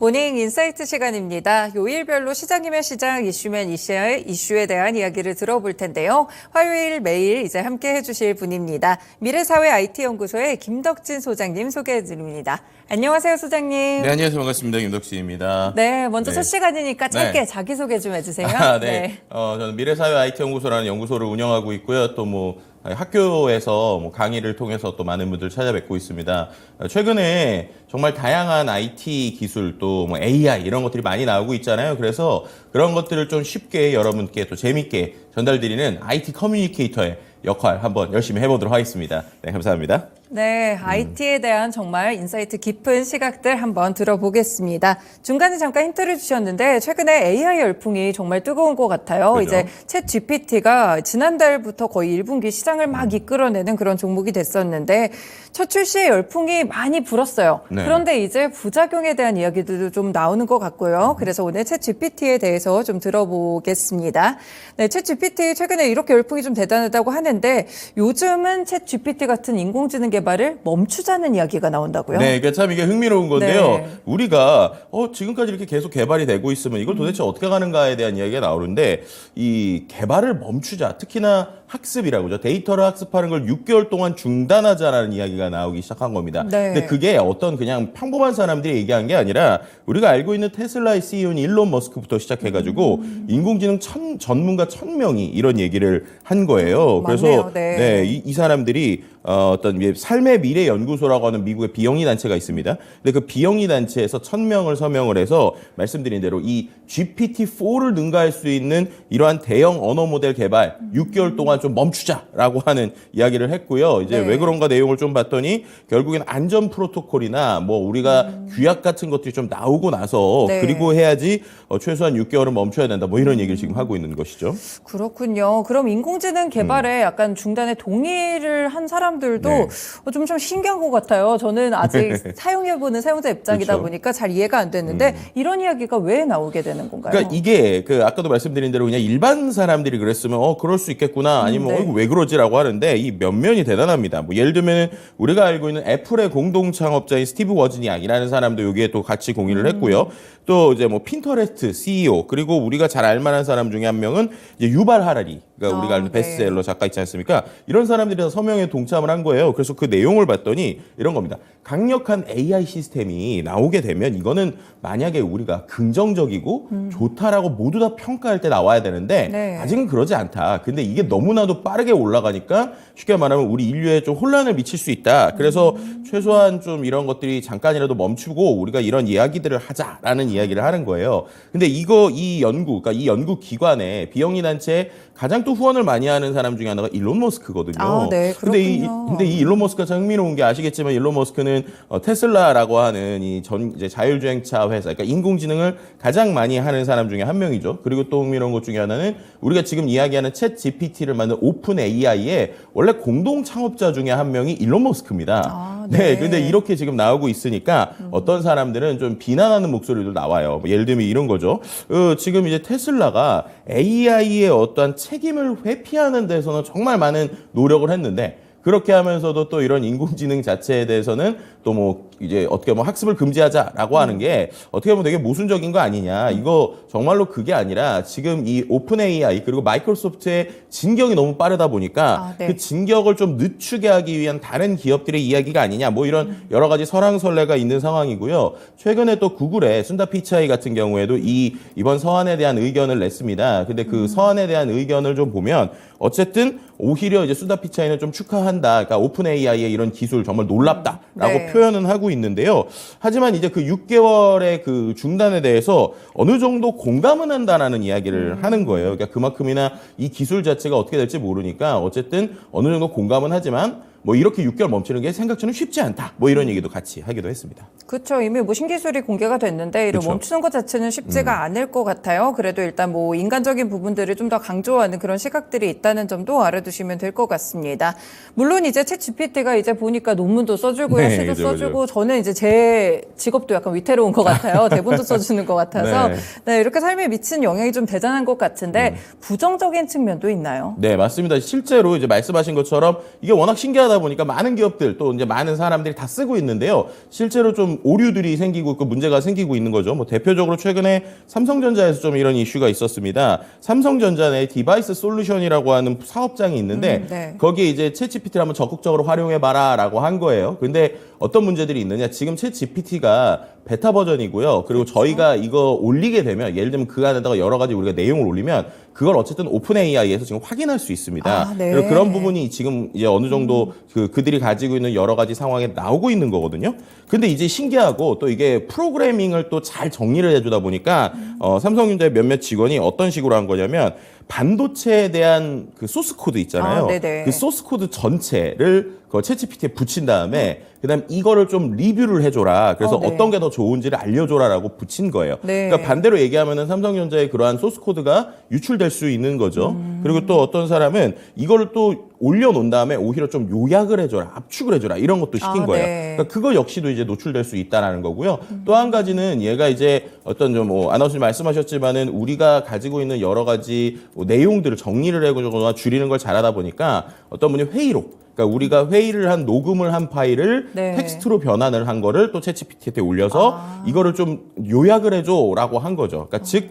모닝 인사이트 시간입니다. 요일별로 시장이면 시장, 이슈면 이슈에 대한 이야기를 들어볼 텐데요. 화요일 매일 이제 함께 해주실 분입니다. 미래사회 IT연구소의 김덕진 소장님 소개해드립니다. 안녕하세요, 소장님. 네, 안녕하세요. 반갑습니다. 김덕진입니다. 네, 먼저 첫 시간이니까 짧게 네. 자기소개 좀 해주세요. 네. 저는 미래사회 IT연구소라는 연구소를 운영하고 있고요. 또 학교에서 강의를 통해서 또 많은 분들 찾아뵙고 있습니다. 최근에 정말 다양한 IT 기술 또 AI 이런 것들이 많이 나오고 있잖아요. 그래서 그런 것들을 좀 쉽게 여러분께 또 재밌게 전달드리는 IT 커뮤니케이터의 역할 한번 열심히 해보도록 하겠습니다. 네, 감사합니다. 네, IT에 대한 정말 인사이트 깊은 시각들 한번 들어보겠습니다. 중간에 잠깐 힌트를 주셨는데 최근에 AI 열풍이 정말 뜨거운 것 같아요. 그죠? 이제 챗 GPT가 지난달부터 거의 1분기 시장을 막 이끌어내는 그런 종목이 됐었는데 첫 출시에 열풍이 많이 불었어요. 네. 그런데 이제 부작용에 대한 이야기들도 좀 나오는 것 같고요. 그래서 오늘 챗 GPT에 대해서 좀 들어보겠습니다. 네, 챗 GPT 최근에 이렇게 열풍이 좀 대단하다고 하는데 요즘은 챗 GPT 같은 인공지능 개발을 멈추자는 이야기가 나온다고요? 네, 그러니까 참 이게 흥미로운 건데요. 네. 우리가 지금까지 이렇게 계속 개발이 되고 있으면 이걸 도대체 어떻게 가는가에 대한 이야기가 나오는데 이 개발을 멈추자, 특히나 학습이라고 그러죠. 데이터를 학습하는 걸 6개월 동안 중단하자라는 이야기가 나오기 시작한 겁니다. 네. 근데 그게 어떤 그냥 평범한 사람들이 얘기한 게 아니라 우리가 알고 있는 테슬라의 CEO인 일론 머스크부터 시작해가지고 인공지능 전문가 1000명이 이런 얘기를 한 거예요. 그래서 맞네요. 네. 이 사람들이 어떤 삶의 미래 연구소라고 하는 미국의 비영리 단체가 있습니다. 근데 그 비영리 단체에서 1000명을 서명을 해서 말씀드린 대로 이 GPT-4를 능가할 수 있는 이러한 대형 언어 모델 개발 6개월 동안 좀 멈추자라고 하는 이야기를 했고요. 이제 네. 왜 그런가 내용을 좀 봤더니 결국엔 안전 프로토콜이나 우리가 규약 같은 것들이 좀 나오고 나서 네. 그리고 해야지 최소한 6개월은 멈춰야 된다. 이런 얘기를 지금 하고 있는 것이죠. 그렇군요. 그럼 인공지능 개발에 약간 중단에 동의를 한 사람들도 네. 좀 신기한 것 같아요. 저는 아직 사용해보는 사용자 입장이다 그렇죠. 보니까 잘 이해가 안 됐는데 이런 이야기가 왜 나오게 되는 건가요? 그러니까 이게 아까도 말씀드린 대로 그냥 일반 사람들이 그랬으면 그럴 수 있겠구나 아니면 네. 이거 왜 그러지라고 하는데 이 면면이 대단합니다. 예를 들면 우리가 알고 있는 애플의 공동 창업자인 스티브 워즈니악이라는 사람도 여기에 또 같이 공인을 했고요. 또 이제 핀터레스트 CEO 그리고 우리가 잘 알만한 사람 중에 한 명은 이제 유발 하라리. 그러니까 우리가 아는 네. 베스트셀러 작가 있지 않습니까? 이런 사람들이 다 서명에 동참을 한 거예요. 그래서 그 내용을 봤더니 이런 겁니다. 강력한 AI 시스템이 나오게 되면 이거는 만약에 우리가 긍정적이고 좋다라고 모두 다 평가할 때 나와야 되는데 네. 아직은 그러지 않다. 근데 이게 너무나도 빠르게 올라가니까 쉽게 말하면 우리 인류에 좀 혼란을 미칠 수 있다. 그래서 최소한 좀 이런 것들이 잠깐이라도 멈추고 우리가 이런 이야기들을 하자라는 이야기를 하는 거예요. 근데 이 그러니까 이 연구 기관에 비영리 단체에 가장 또 후원을 많이 하는 사람 중에 하나가 일론 머스크거든요. 아, 네, 그렇군요. 근데 이 일론 머스크가 참 흥미로운 게 아시겠지만 일론 머스크는 테슬라라고 하는 이제 자율주행차 회사, 그러니까 인공지능을 가장 많이 하는 사람 중에 한 명이죠. 그리고 또 흥미로운 것 중에 하나는 우리가 지금 이야기하는 챗 GPT를 만든 오픈 AI의 원래 공동 창업자 중에 한 명이 일론 머스크입니다. 아, 네. 네. 근데 이렇게 지금 나오고 있으니까 어떤 사람들은 좀 비난하는 목소리도 나와요. 예를 들면 이런 거죠. 지금 이제 테슬라가 AI의 어떠한 책임을 회피하는 데서는 정말 많은 노력을 했는데 그렇게 하면서도 또 이런 인공지능 자체에 대해서는 또 이제 어떻게 학습을 금지하자라고 하는 게 어떻게 보면 되게 모순적인 거 아니냐. 이거 정말로 그게 아니라 지금 이 오픈 AI 그리고 마이크로소프트의 진격이 너무 빠르다 보니까 네. 그 진격을 좀 늦추게 하기 위한 다른 기업들의 이야기가 아니냐. 이런 여러 가지 설왕설래가 있는 상황이고요. 최근에 또 구글의 순다 피차이 같은 경우에도 이번 서한에 대한 의견을 냈습니다. 근데 그 서한에 대한 의견을 좀 보면 어쨌든 오히려 이제 순다 피차이는 좀 축하한다. 그러니까 오픈 AI의 이런 기술 정말 놀랍다라고 네. 표현은 하고 있는데요. 하지만 이제 그 6개월의 그 중단에 대해서 어느 정도 공감은 한다라는 이야기를 하는 거예요. 그러니까 그만큼이나 이 기술 자체가 어떻게 될지 모르니까 어쨌든 어느 정도 공감은 하지만 이렇게 6개월 멈추는 게 생각처럼 쉽지 않다. 이런 얘기도 같이 하기도 했습니다. 그렇죠. 이미 신기술이 공개가 됐는데 이를 그쵸. 멈추는 것 자체는 쉽지가 않을 것 같아요. 그래도 일단 인간적인 부분들을 좀 더 강조하는 그런 시각들이 있다는 점도 알아두시면 될 것 같습니다. 물론 이제 챗 GPT가 이제 보니까 논문도 써주고요, 네, 시도 그죠, 써주고 저는 이제 제 직업도 약간 위태로운 것 같아요. 대본도 써주는 것 같아서 네, 이렇게 삶에 미친 영향이 좀 대단한 것 같은데 부정적인 측면도 있나요? 네, 맞습니다. 실제로 이제 말씀하신 것처럼 이게 워낙 신기하다 하다 보니까 많은 기업들 또 이제 많은 사람들이 다 쓰고 있는데요. 실제로 좀 오류들이 생기고 있고 문제가 생기고 있는 거죠. 뭐 대표적으로 최근에 삼성전자에서 좀 이런 이슈가 있었습니다. 삼성전자 내 디바이스 솔루션이라고 하는 사업장이 있는데 네. 거기에 이제 챗GPT를 한번 적극적으로 활용해봐라라고 한 거예요. 근데 어떤 문제들이 있느냐? 지금 챗GPT가 베타 버전이고요. 그리고 저희가 이거 올리게 되면 예를 들면 그 안에다가 여러 가지 우리가 내용을 올리면 그걸 어쨌든 오픈 AI에서 지금 확인할 수 있습니다. 아, 네. 그리고 그런 부분이 지금 이제 어느 정도 그들이 가지고 있는 여러 가지 상황에 나오고 있는 거거든요. 근데 이제 신기하고 또 이게 프로그래밍을 또 잘 정리를 해주다 보니까 삼성전자의 몇몇 직원이 어떤 식으로 한 거냐면 반도체에 대한 그 소스 코드 있잖아요. 아, 네네. 그 소스 코드 전체를 그 챗GPT에 붙인 다음에 그다음 이거를 좀 리뷰를 해줘라. 그래서 네. 어떤 게 더 좋은지를 알려줘라라고 붙인 거예요. 네. 그러니까 반대로 얘기하면은 삼성전자의 그러한 소스 코드가 유출될 수 있는 거죠. 그리고 또 어떤 사람은 이거를 또 올려놓은 다음에 오히려 좀 요약을 해줘라, 압축을 해줘라 이런 것도 시킨 아, 거예요. 네. 그러니까 그거 역시도 이제 노출될 수 있다라는 거고요. 또 한 가지는 얘가 이제 어떤 좀 아나운서님 말씀하셨지만은 우리가 가지고 있는 여러 가지 내용들을 정리를 해주거나 줄이는 걸 잘하다 보니까 어떤 분이 회의록. 그러니까 우리가 회의를 한 녹음을 한 파일을 네. 텍스트로 변환을 한 거를 또 챗GPT에 올려서 이거를 좀 요약을 해줘라고 한 거죠. 그러니까 즉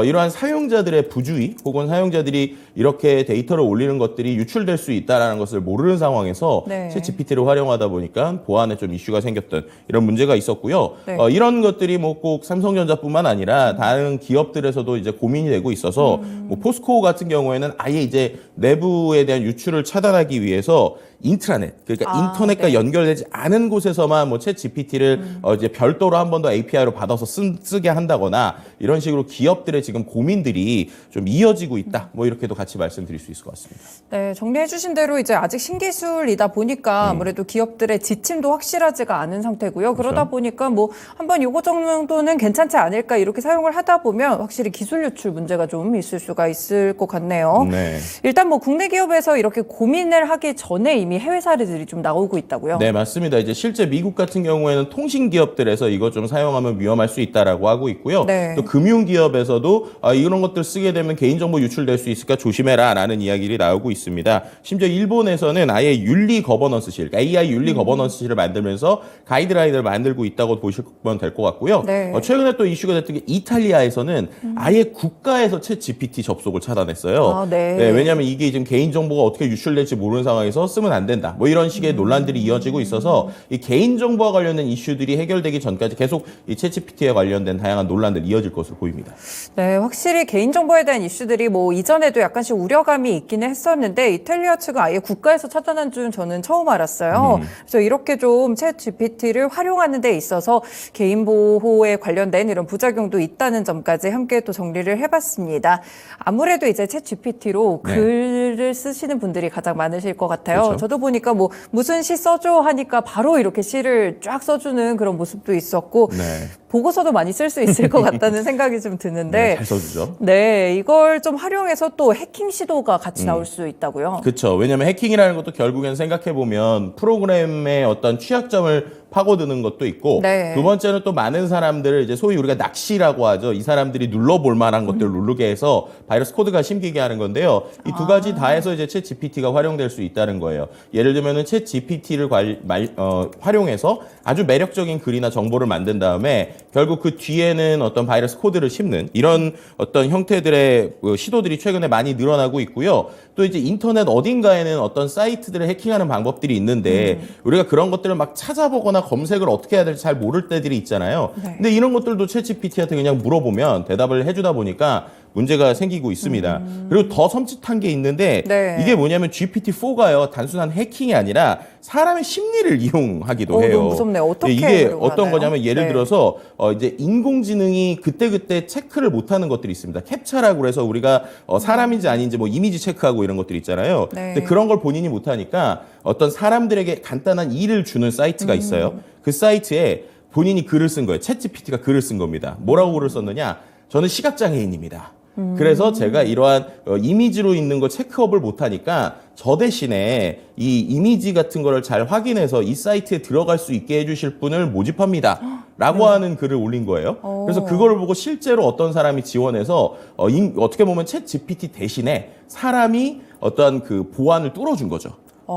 이러한 사용자들의 부주의 혹은 사용자들이 이렇게 데이터를 올리는 것들이 유출될 수 있다는 것을 모르는 상황에서 네. 챗GPT를 활용하다 보니까 보안에 좀 이슈가 생겼던 이런 문제가 있었고요. 네. 이런 것들이 뭐 꼭 삼성전자뿐만 아니라 다른 기업들에서도 이제 고민이 되고 있어서 뭐 포스코 같은 경우에는 아예 이제 내부에 대한 유출을 차단하기 위해서 인트라넷, 그러니까 인터넷과 네. 연결되지 않은 곳에서만 뭐 챗 GPT를 이제 별도로 한 번 더 API로 받아서 쓰게 한다거나 이런 식으로 기업들의 지금 고민들이 좀 이어지고 있다. 뭐 이렇게도 같이 말씀드릴 수 있을 것 같습니다. 네, 정리해주신 대로 이제 아직 신기술이다 보니까 아무래도 기업들의 지침도 확실하지가 않은 상태고요. 그러다 보니까 뭐 한번 요거 정도는 괜찮지 않을까 이렇게 사용을 하다 보면 확실히 기술 유출 문제가 좀 있을 수가 있을 것 같네요. 네. 일단 뭐 국내 기업에서 이렇게 고민을 하기 전에 이미 해외 사례들이 좀 나오고 있다고요. 네, 맞습니다. 이제 실제 미국 같은 경우에는 통신 기업들에서 이거 좀 사용하면 위험할 수 있다라고 하고 있고요. 네. 또 금융 기업에서도 이런 것들 쓰게 되면 개인정보 유출될 수 있으니까 조심해라라는 이야기들이 나오고 있습니다. 심지어 일본에서는 아예 윤리 거버넌스실, AI 윤리 거버넌스실을 만들면서 가이드라인을 만들고 있다고 보시면 될 것 같고요. 네. 최근에 또 이슈가 됐던 게 이탈리아에서는 아예 국가에서 챗 GPT 접속을 차단했어요. 아, 네. 왜냐하면 이게 지금 개인정보가 어떻게 유출될지 모르는 상황에서 쓰면 안 된다. 뭐 이런 식의 논란들이 이어지고 있어서 이 개인정보와 관련된 이슈들이 해결되기 전까지 계속 이 챗GPT에 관련된 다양한 논란들이 이어질 것으로 보입니다. 네, 확실히 개인정보에 대한 이슈들이 뭐 이전에도 약간씩 우려감이 있기는 했었는데 이탈리아 측은 아예 국가에서 차단한 줄은 저는 처음 알았어요. 그래서 이렇게 좀 챗 GPT를 활용하는 데 있어서 개인 보호에 관련된 이런 부작용도 있다는 점까지 함께 또 정리를 해봤습니다. 아무래도 이제 챗 GPT로 네. 글을 쓰시는 분들이 가장 많으실 것 같아요. 그렇죠. 저도 보니까 뭐 무슨 시 써줘 하니까 바로 이렇게 시를 쫙 써주는 그런 모습도 있었고 네. 보고서도 많이 쓸 수 있을 것 같다는 생각이 좀 드는데 네, 잘 써주죠. 네, 이걸 좀 활용해서 또 해킹 시도가 같이 나올 수 있다고요. 그렇죠. 왜냐하면 해킹이라는 것도 결국엔 생각해보면 프로그램의 어떤 취약점을 파고드는 것도 있고 네. 두 번째는 또 많은 사람들을 이제 소위 우리가 낚시라고 하죠. 이 사람들이 눌러볼 만한 것들을 누르게 해서 바이러스 코드가 심기게 하는 건데요. 이 두 가지 다 해서 이제 챗 GPT가 활용될 수 있다는 거예요. 예를 들면은 챗 GPT를 활용해서 아주 매력적인 글이나 정보를 만든 다음에 결국 그 뒤에는 어떤 바이러스 코드를 심는 이런 어떤 형태들의 시도들이 최근에 많이 늘어나고 있고요. 또 이제 인터넷 어딘가에는 어떤 사이트들을 해킹하는 방법들이 있는데 우리가 그런 것들을 막 찾아보거나 검색을 어떻게 해야 될지 잘 모를 때들이 있잖아요. 네. 근데 이런 것들도 챗 GPT한테 그냥 물어보면 대답을 해주다 보니까 문제가 생기고 있습니다. 그리고 더 섬찟한 게 있는데 네. 이게 뭐냐면 GPT-4가요. 단순한 해킹이 아니라 사람의 심리를 이용하기도 해요. 너무 무섭네요. 어떻게 이게 그러고 어떤 하나요? 거냐면 예를 네. 들어서 이제 인공지능이 그때그때 체크를 못하는 것들이 있습니다. 캡처라고 그래서 우리가 사람인지 아닌지 뭐 이미지 체크하고 이런 것들 있잖아요. 네. 근데 그런 걸 본인이 못하니까 어떤 사람들에게 간단한 일을 주는 사이트가 있어요. 그 사이트에 본인이 글을 쓴 거예요. 챗 GPT가 글을 쓴 겁니다. 뭐라고 글을 썼느냐? 저는 시각장애인입니다. 그래서 제가 이러한 이미지로 있는 거 체크업을 못하니까 저 대신에 이 이미지 같은 거를 잘 확인해서 이 사이트에 들어갈 수 있게 해주실 분을 모집합니다. 라고 하는 글을 올린 거예요. 그래서 그거를 보고 실제로 어떤 사람이 지원해서 어떻게 보면 챗 GPT 대신에 사람이 어떤 그 보안을 뚫어준 거죠.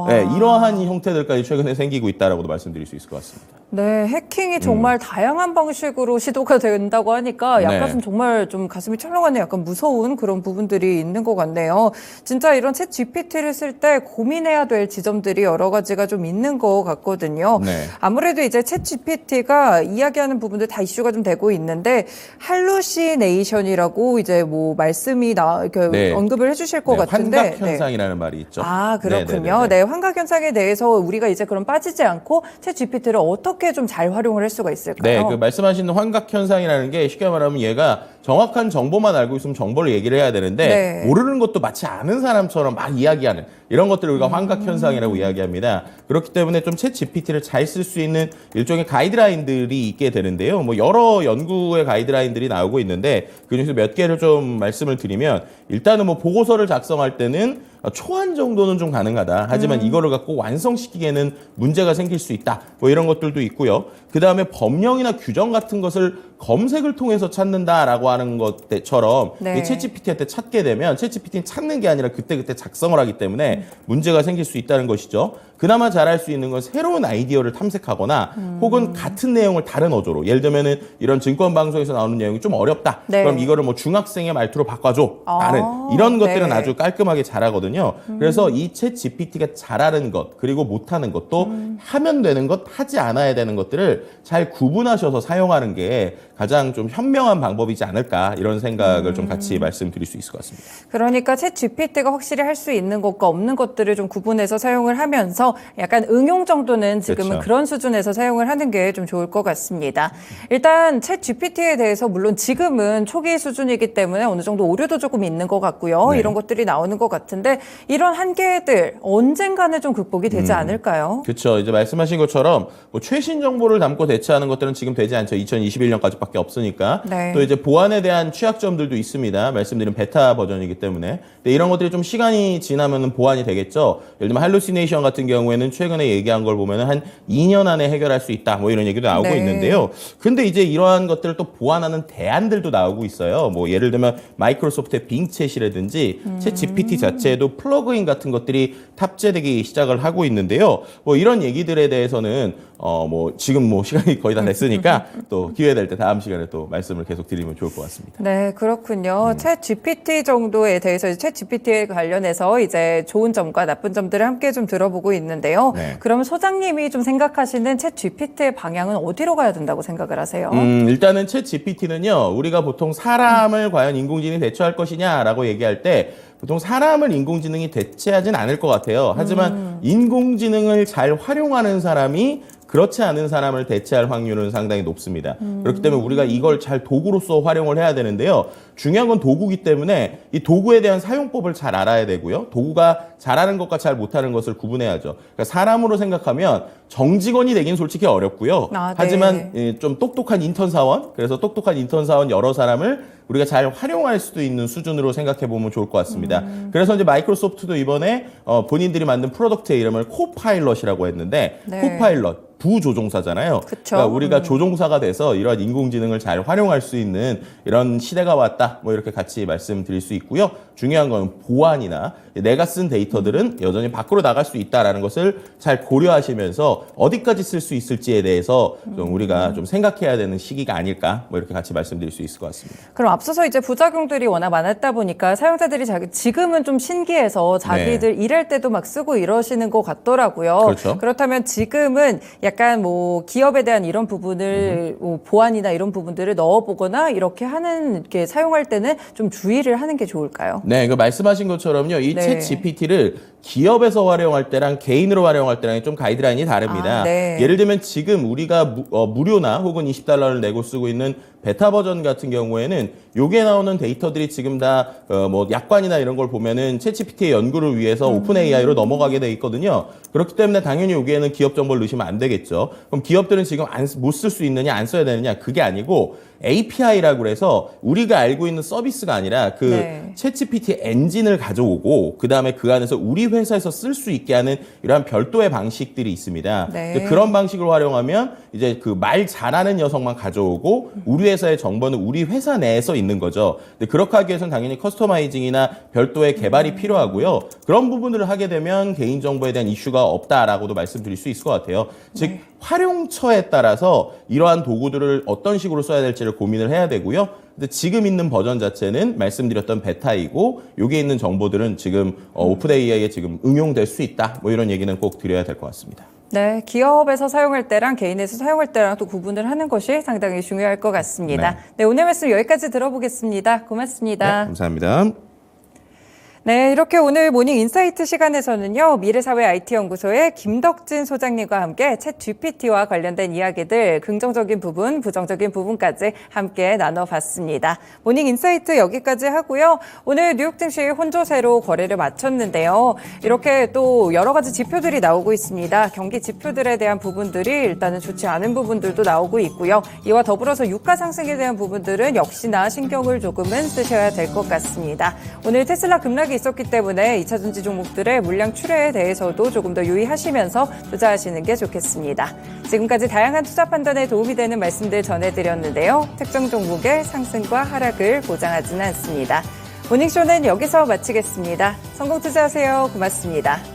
네, 이러한 형태들까지 최근에 생기고 있다라고도 말씀드릴 수 있을 것 같습니다. 네, 해킹이 정말 다양한 방식으로 시도가 된다고 하니까 약간 네. 정말 좀 가슴이 철렁하는 약간 무서운 그런 부분들이 있는 것 같네요. 진짜 이런 챗 GPT를 쓸 때 고민해야 될 지점들이 여러 가지가 좀 있는 것 같거든요. 네. 아무래도 이제 챗 GPT가 이야기하는 부분들 다 이슈가 좀 되고 있는데 할루시네이션이라고 이제 뭐 말씀이 이렇게 네. 언급을 해주실 것 같은데. 환각 현상이라는 말이 있죠. 아, 그렇군요. 네네네네. 네, 환각 현상에 대해서 우리가 이제 그럼 빠지지 않고 챗 GPT를 어떻게 좀 잘 활용을 할 수가 있을까요? 네, 그 말씀하시는 환각 현상이라는 게 쉽게 말하면 얘가 정확한 정보만 알고 있으면 정보를 얘기를 해야 되는데 네. 모르는 것도 마치 아는 사람처럼 막 이야기하는 이런 것들을 우리가 환각 현상이라고 이야기합니다. 그렇기 때문에 좀 챗 GPT를 잘 쓸 수 있는 일종의 가이드라인들이 있게 되는데요. 뭐 여러 연구의 가이드라인들이 나오고 있는데 그중에서 몇 개를 좀 말씀을 드리면 일단은 뭐 보고서를 작성할 때는 초안 정도는 좀 가능하다. 하지만 이거를 갖고 완성시키기에는 문제가 생길 수 있다. 뭐 이런 것들도 있고요. 그 다음에 법령이나 규정 같은 것을 검색을 통해서 찾는다라고 하는 것처럼 네. 챗 GPT한테 찾게 되면 챗 GPT는 찾는 게 아니라 그때그때 작성을 하기 때문에 문제가 생길 수 있다는 것이죠. 그나마 잘할 수 있는 건 새로운 아이디어를 탐색하거나 혹은 같은 내용을 다른 어조로 예를 들면은 이런 증권 방송에서 나오는 내용이 좀 어렵다. 네. 그럼 이거를 뭐 중학생의 말투로 바꿔줘. 라는 이런 것들은 네. 아주 깔끔하게 잘하거든요. 그래서 이 챗 GPT가 잘하는 것 그리고 못하는 것 또 하면 되는 것 하지 않아야 되는 것들을 잘 구분하셔서 사용하는 게 가장 좀 현명한 방법이지 않을까 이런 생각을 좀 같이 말씀드릴 수 있을 것 같습니다. 그러니까 챗 GPT가 확실히 할 수 있는 것과 없는 것들을 좀 구분해서 사용을 하면서 약간 응용 정도는 지금은 그렇죠. 그런 수준에서 사용을 하는 게 좀 좋을 것 같습니다. 일단 챗 GPT에 대해서 물론 지금은 초기 수준이기 때문에 어느 정도 오류도 조금 있는 것 같고요. 네. 이런 것들이 나오는 것 같은데 이런 한계들 언젠가는 좀 극복이 되지 않을까요? 그렇죠. 이제 말씀하신 것처럼 뭐 최신 정보를 담고 대처하는 것들은 지금 되지 않죠. 2021년까지밖에 없으니까. 네. 또 이제 보안에 대한 취약점들도 있습니다. 말씀드린 베타 버전이기 때문에. 근데 이런 것들이 좀 시간이 지나면은 보완이 되겠죠. 예를 들면 할루시네이션 같은 경우에는 최근에 얘기한 걸 보면은 한 2년 안에 해결할 수 있다. 뭐 이런 얘기도 나오고 네. 있는데요. 근데 이제 이러한 것들을 또 보완하는 대안들도 나오고 있어요. 뭐 예를 들면 마이크로소프트의 빙챗이라든지 챗 GPT 자체에도 플러그인 같은 것들이 탑재되기 시작을 하고 있는데요. 뭐 이런 얘기들에 대해서는 뭐 지금 뭐 시간이 거의 다 됐으니까 또 기회 될 때 다음 시간에 또 말씀을 계속 드리면 좋을 것 같습니다. 네, 그렇군요. 챗 GPT 정도에 대해서 챗 GPT에 관련해서 이제 좋은 점과 나쁜 점들을 함께 좀 들어보고 있는데요. 네. 그럼 소장님이 좀 생각하시는 챗 GPT의 방향은 어디로 가야 된다고 생각을 하세요? 일단은 챗 GPT는요, 우리가 보통 사람을 과연 인공지능이 대체할 것이냐라고 얘기할 때 보통 사람을 인공지능이 대체하진 않을 것 같아요. 하지만 인공지능을 잘 활용하는 사람이 그렇지 않은 사람을 대체할 확률은 상당히 높습니다. 그렇기 때문에 우리가 이걸 잘 도구로서 활용을 해야 되는데요. 중요한 건 도구기 때문에 이 도구에 대한 사용법을 잘 알아야 되고요. 도구가 잘하는 것과 잘 못하는 것을 구분해야죠. 그러니까 사람으로 생각하면 정직원이 되긴 솔직히 어렵고요. 네. 하지만 좀 똑똑한 인턴 사원, 그래서 똑똑한 인턴 사원 여러 사람을 우리가 잘 활용할 수도 있는 수준으로 생각해 보면 좋을 것 같습니다. 그래서 이제 마이크로소프트도 이번에 본인들이 만든 프로덕트의 이름을 코파일럿이라고 했는데 네. 코파일럿 부조종사잖아요. 그쵸. 그러니까 우리가 조종사가 돼서 이러한 인공지능을 잘 활용할 수 있는 이런 시대가 왔다. 뭐 이렇게 같이 말씀드릴 수 있고요. 중요한 건 보안이나 내가 쓴 데이터들은 여전히 밖으로 나갈 수 있다라는 것을 잘 고려하시면서 어디까지 쓸 수 있을지에 대해서 좀 우리가 좀 생각해야 되는 시기가 아닐까. 뭐 이렇게 같이 말씀드릴 수 있을 것 같습니다. 그럼 앞서서 이제 부작용들이 워낙 많았다 보니까 사용자들이 지금은 좀 신기해서 자기들 일할 때도 막 쓰고 이러시는 것 같더라고요. 그렇죠. 그렇다면 지금은 약간 뭐 기업에 대한 이런 부분을 뭐 보안이나 이런 부분들을 넣어보거나 이렇게 하는 이렇게 사용할 때는 좀 주의를 하는 게 좋을까요? 네, 그 말씀하신 것처럼요. 이 네. 챗 GPT를 기업에서 활용할 때랑 개인으로 활용할 때랑 좀 가이드라인이 다릅니다. 아, 네. 예를 들면 지금 우리가 무료나 혹은 $20를 내고 쓰고 있는 베타 버전 같은 경우에는 여기에 나오는 데이터들이 지금 다 뭐 약관이나 이런 걸 보면은 챗 GPT의 연구를 위해서 오픈 AI로 넘어가게 돼 있거든요. 그렇기 때문에 당연히 여기에는 기업 정보를 넣으시면 안 되겠죠. 그럼 기업들은 지금 못 쓸 수 있느냐 안 써야 되느냐 그게 아니고 API라고 그래서 우리가 알고 있는 서비스가 아니라 그 네. 챗 GPT 엔진을 가져오고 그다음에 그 안에서 우리 회사에서 쓸 수 있게 하는 이러한 별도의 방식들이 있습니다. 네. 근데 그런 방식을 활용하면 이제 그 말 잘하는 여성만 가져오고 우리 회사의 정보는 우리 회사 내에서 있는 거죠. 근데 그렇게 하기 위해서는 당연히 커스터마이징이나 별도의 개발이 필요하고요. 그런 부분들을 하게 되면 개인정보에 대한 이슈가 없다라고도 말씀드릴 수 있을 것 같아요. 즉 활용처에 따라서 이러한 도구들을 어떤 식으로 써야 될지를 고민을 해야 되고요. 근데 지금 있는 버전 자체는 말씀드렸던 베타이고 여기에 있는 정보들은 지금 오픈 AI에 지금 응용될 수 있다. 뭐 이런 얘기는 꼭 드려야 될 것 같습니다. 네, 기업에서 사용할 때랑 개인에서 사용할 때랑 또 구분을 하는 것이 상당히 중요할 것 같습니다. 네, 오늘 말씀 여기까지 들어보겠습니다. 고맙습니다. 네, 감사합니다. 네, 이렇게 오늘 모닝 인사이트 시간에서는요, 미래사회 IT연구소의 김덕진 소장님과 함께 챗 GPT와 관련된 이야기들, 긍정적인 부분, 부정적인 부분까지 함께 나눠봤습니다. 모닝 인사이트 여기까지 하고요. 오늘 뉴욕 증시 혼조세로 거래를 마쳤는데요. 이렇게 또 여러 가지 지표들이 나오고 있습니다. 경기 지표들에 대한 부분들이 일단은 좋지 않은 부분들도 나오고 있고요. 이와 더불어서 유가 상승에 대한 부분들은 역시나 신경을 조금은 쓰셔야 될 것 같습니다. 오늘 테슬라 급락이 있었기 때문에 2차전지 종목들의 물량 출회에 대해서도 조금 더 유의하시면서 투자하시는 게 좋겠습니다. 지금까지 다양한 투자 판단에 도움이 되는 말씀들 전해드렸는데요. 특정 종목의 상승과 하락을 보장하지는 않습니다. 모닝쇼는 여기서 마치겠습니다. 성공 투자하세요. 고맙습니다.